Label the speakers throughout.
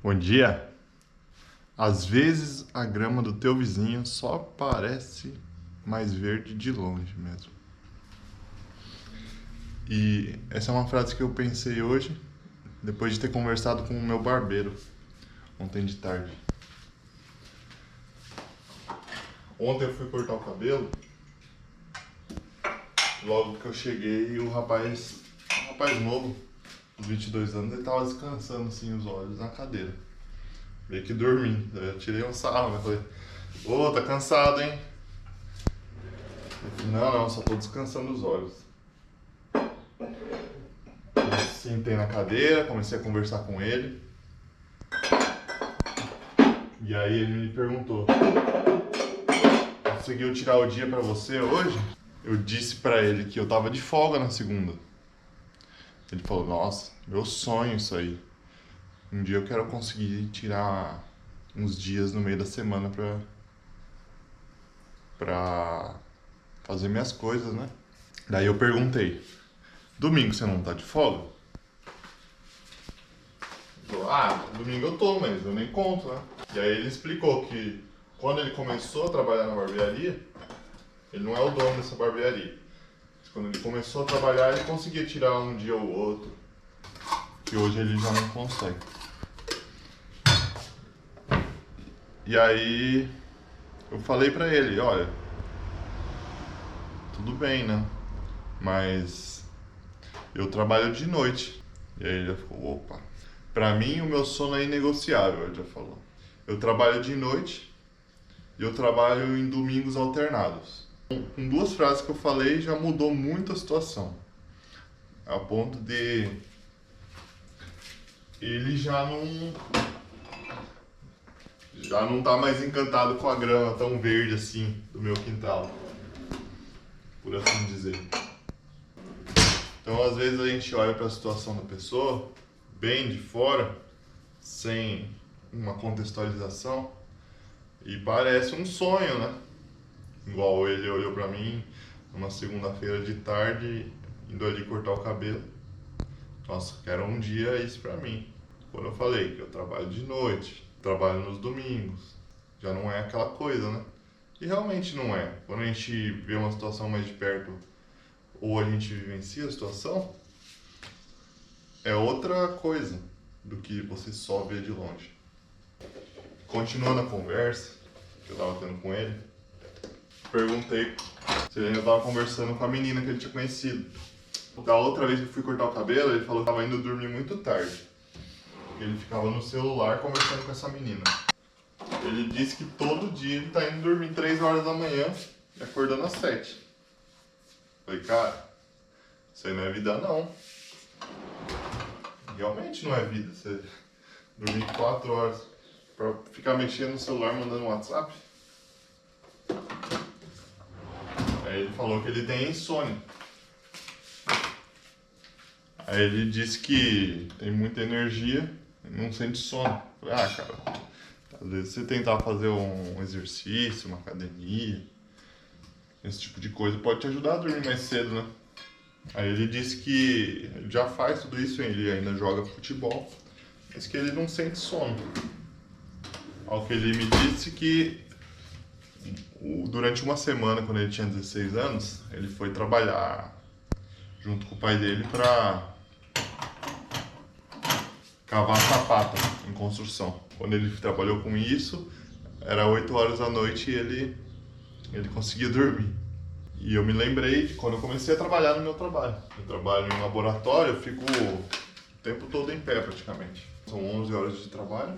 Speaker 1: Bom dia. Às vezes a grama do teu vizinho só parece mais verde de longe mesmo. E essa é uma frase que eu pensei hoje, depois de ter conversado com o meu barbeiro ontem de tarde. Ontem eu fui cortar o cabelo, logo que eu cheguei, um rapaz novo, uns 22 anos, ele tava descansando assim os olhos na cadeira. Meio que dormindo. Eu tirei um sarro, eu falei, ô, tá cansado, hein? Ele falou, não, só tô descansando os olhos. Eu sentei na cadeira, comecei a conversar com ele. E aí ele me perguntou, conseguiu tirar o dia pra você hoje? Eu disse pra ele que eu tava de folga na segunda. Ele falou, nossa, meu sonho isso aí. Um dia eu quero conseguir tirar uns dias no meio da semana pra fazer minhas coisas, né? Daí eu perguntei, domingo você não tá de folga? Ele falou, domingo eu tô, mas eu nem conto, né? E aí ele explicou que quando ele começou a trabalhar na barbearia, ele não é o dono dessa barbearia. Mas quando ele começou a trabalhar, ele conseguia tirar um dia ou outro, que hoje ele já não consegue. E aí eu falei pra ele, olha, tudo bem, né? Mas eu trabalho de noite. E aí ele já ficou, opa. Pra mim o meu sono é inegociável, ele já falou. Eu trabalho de noite e eu trabalho em domingos alternados. Com duas frases que eu falei já mudou muito a situação. A ponto de ele já não tá mais encantado com a grama tão verde assim do meu quintal, por assim dizer. Então, às vezes a gente olha para a situação da pessoa bem de fora, sem uma contextualização, e parece um sonho, né? Igual ele olhou para mim numa segunda-feira de tarde, indo ali cortar o cabelo. Nossa, quero um dia isso para mim. Quando eu falei que eu trabalho de noite, trabalho nos domingos, já não é aquela coisa, né? E realmente não é. Quando a gente vê uma situação mais de perto, ou a gente vivencia a situação, é outra coisa do que você só vê de longe. Continuando a conversa que eu tava tendo com ele, perguntei se ele ainda tava conversando com a menina que ele tinha conhecido. Da outra vez que eu fui cortar o cabelo, ele falou que tava indo dormir muito tarde. Ele ficava no celular conversando com essa menina. Ele disse que todo dia ele tá indo dormir 3 horas da manhã e acordando às 7. Falei, cara, isso aí não é vida não. Realmente não é vida, você dormir 4 horas pra ficar mexendo no celular, mandando WhatsApp. Aí ele falou que ele tem insônia. Aí ele disse que tem muita energia e não sente sono. Falei, cara, às vezes você tentar fazer um exercício, uma academia, esse tipo de coisa pode te ajudar a dormir mais cedo, né? Aí ele disse que ele já faz tudo isso, ele ainda joga futebol, mas que ele não sente sono. Ao que ele me disse que durante uma semana, quando ele tinha 16 anos, ele foi trabalhar junto com o pai dele para cavar sapata em construção. Quando ele trabalhou com isso, era 8 horas da noite e ele conseguia dormir. E eu me lembrei de quando eu comecei a trabalhar no meu trabalho. Eu trabalho em um laboratório, eu fico o tempo todo em pé praticamente. São 11 horas de trabalho.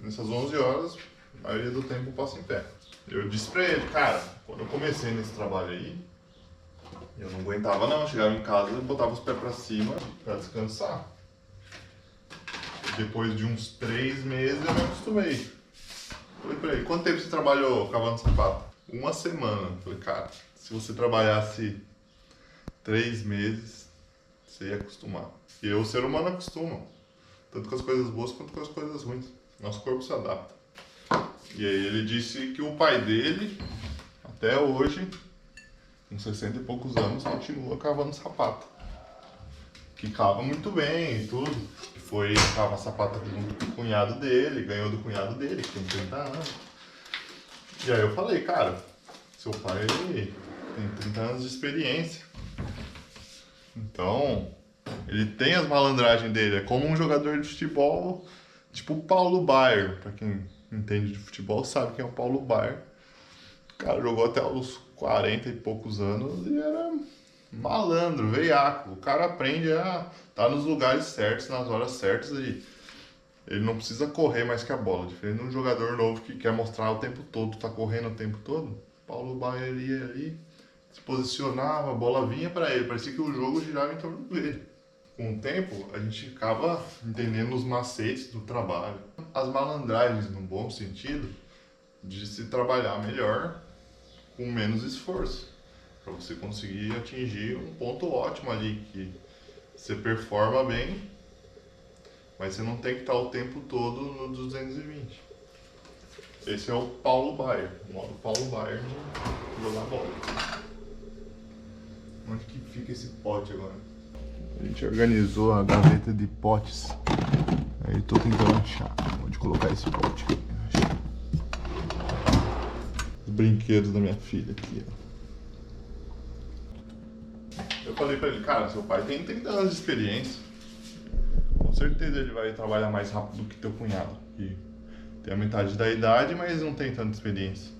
Speaker 1: Nessas 11 horas, a maioria do tempo eu passo em pé. Eu disse pra ele, cara, quando eu comecei nesse trabalho aí, eu não aguentava não. Eu chegava em casa e botava os pés pra cima pra descansar. Depois de uns 3 meses eu me acostumei. Falei pra ele, quanto tempo você trabalhou cavando sapato? 1 semana. Falei, cara, se você trabalhasse 3 meses, você ia acostumar. E o ser humano acostuma, tanto com as coisas boas quanto com as coisas ruins. Nosso corpo se adapta. E aí ele disse que o pai dele, até hoje, com 60 e poucos anos, continua cavando sapato. Que cava muito bem e tudo. foi cavar sapato junto com o cunhado dele, ganhou do cunhado dele, que tem 30 anos. E aí eu falei, cara, seu pai tem 30 anos de experiência. Então, ele tem as malandragens dele. É como um jogador de futebol, tipo o Paulo Baier. Pra quem entende de futebol sabe quem é o Paulo Baier. O cara jogou até os 40 e poucos anos e era malandro, veiaco. O cara aprende a estar nos lugares certos, nas horas certas e ele não precisa correr mais que a bola. Diferente de um jogador novo que quer mostrar o tempo todo, tá correndo o tempo todo. Paulo Baier ia ali, se posicionava, a bola vinha para ele. Parecia que o jogo girava em torno dele. Com o tempo, a gente acaba entendendo os macetes do trabalho. As malandragens, no bom sentido, de se trabalhar melhor com menos esforço. Para você conseguir atingir um ponto ótimo ali, que você performa bem, mas você não tem que estar o tempo todo no 220. Esse é o Paulo Baier, o modo Paulo Baier de jogar bola. Onde que fica esse pote agora? A gente organizou a gaveta de potes. Aí tô tentando achar onde colocar esse pote. Os brinquedos da minha filha aqui, ó. Eu falei pra ele, cara, seu pai tem 30 anos de experiência. Com certeza ele vai trabalhar mais rápido do que teu cunhado, que tem a metade da idade, mas não tem tanta experiência.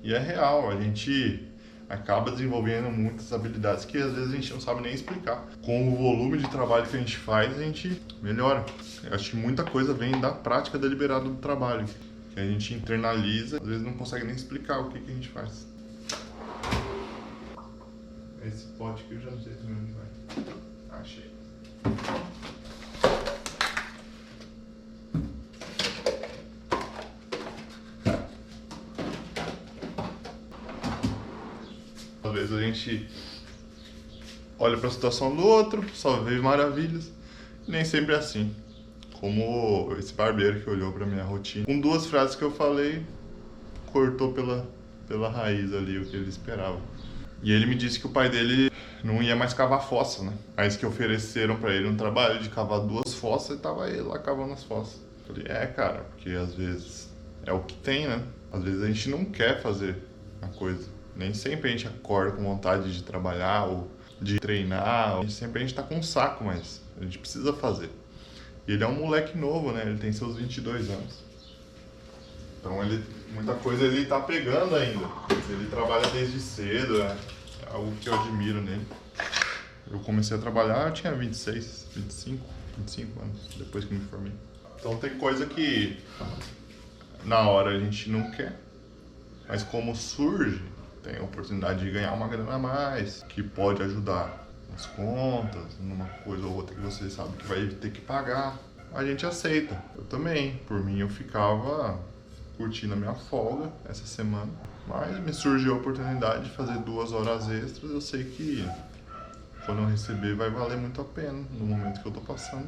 Speaker 1: E é real, a gente acaba desenvolvendo muitas habilidades que às vezes a gente não sabe nem explicar. Com o volume de trabalho que a gente faz, a gente melhora. Eu acho que muita coisa vem da prática deliberada do trabalho, que a gente internaliza, às vezes não consegue nem explicar o que a gente faz. Esse pote aqui eu já não sei também onde vai. Achei. Às vezes a gente olha para a situação do outro, só vê maravilhas, e nem sempre é assim. Como esse barbeiro que olhou para minha rotina, com 2 frases que eu falei, cortou pela raiz ali o que ele esperava. E ele me disse que o pai dele não ia mais cavar fossa, né? Mas que ofereceram para ele um trabalho de cavar 2 fossas e tava ele lá cavando as fossas. Eu falei, cara, porque às vezes é o que tem, né? Às vezes a gente não quer fazer a coisa. Nem sempre a gente acorda com vontade de trabalhar ou de treinar. Sempre a gente tá com um saco, mas a gente precisa fazer. E ele é um moleque novo, né? Ele tem seus 22 anos. Então muita coisa ele tá pegando ainda. Ele trabalha desde cedo, é algo que eu admiro nele. Eu comecei a trabalhar, eu tinha 26, 25 anos, depois que me formei. Então tem coisa que na hora a gente não quer, mas como surge, tem a oportunidade de ganhar uma grana a mais, que pode ajudar nas contas, numa coisa ou outra que você sabe que vai ter que pagar, a gente aceita. Eu também, por mim eu ficava curtindo a minha folga essa semana, mas me surgiu a oportunidade de fazer 2 horas extras. Eu sei que quando eu receber vai valer muito a pena no momento que eu tô passando,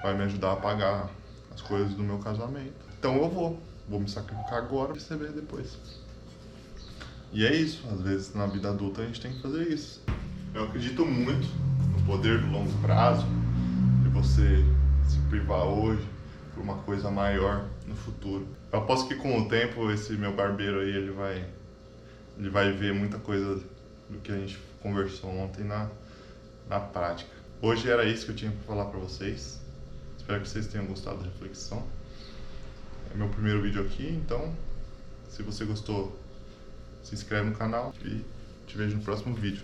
Speaker 1: vai me ajudar a pagar as coisas do meu casamento. Então eu vou me sacrificar agora e receber depois. E é isso, às vezes na vida adulta a gente tem que fazer isso. Eu acredito muito no poder do longo prazo, de você se privar hoje por uma coisa maior no futuro. Eu aposto que com o tempo esse meu barbeiro aí ele vai ver muita coisa do que a gente conversou ontem na prática. Hoje era isso que eu tinha para falar para vocês. Espero que vocês tenham gostado da reflexão. É meu primeiro vídeo aqui, então se você gostou, se inscreve no canal e te vejo no próximo vídeo.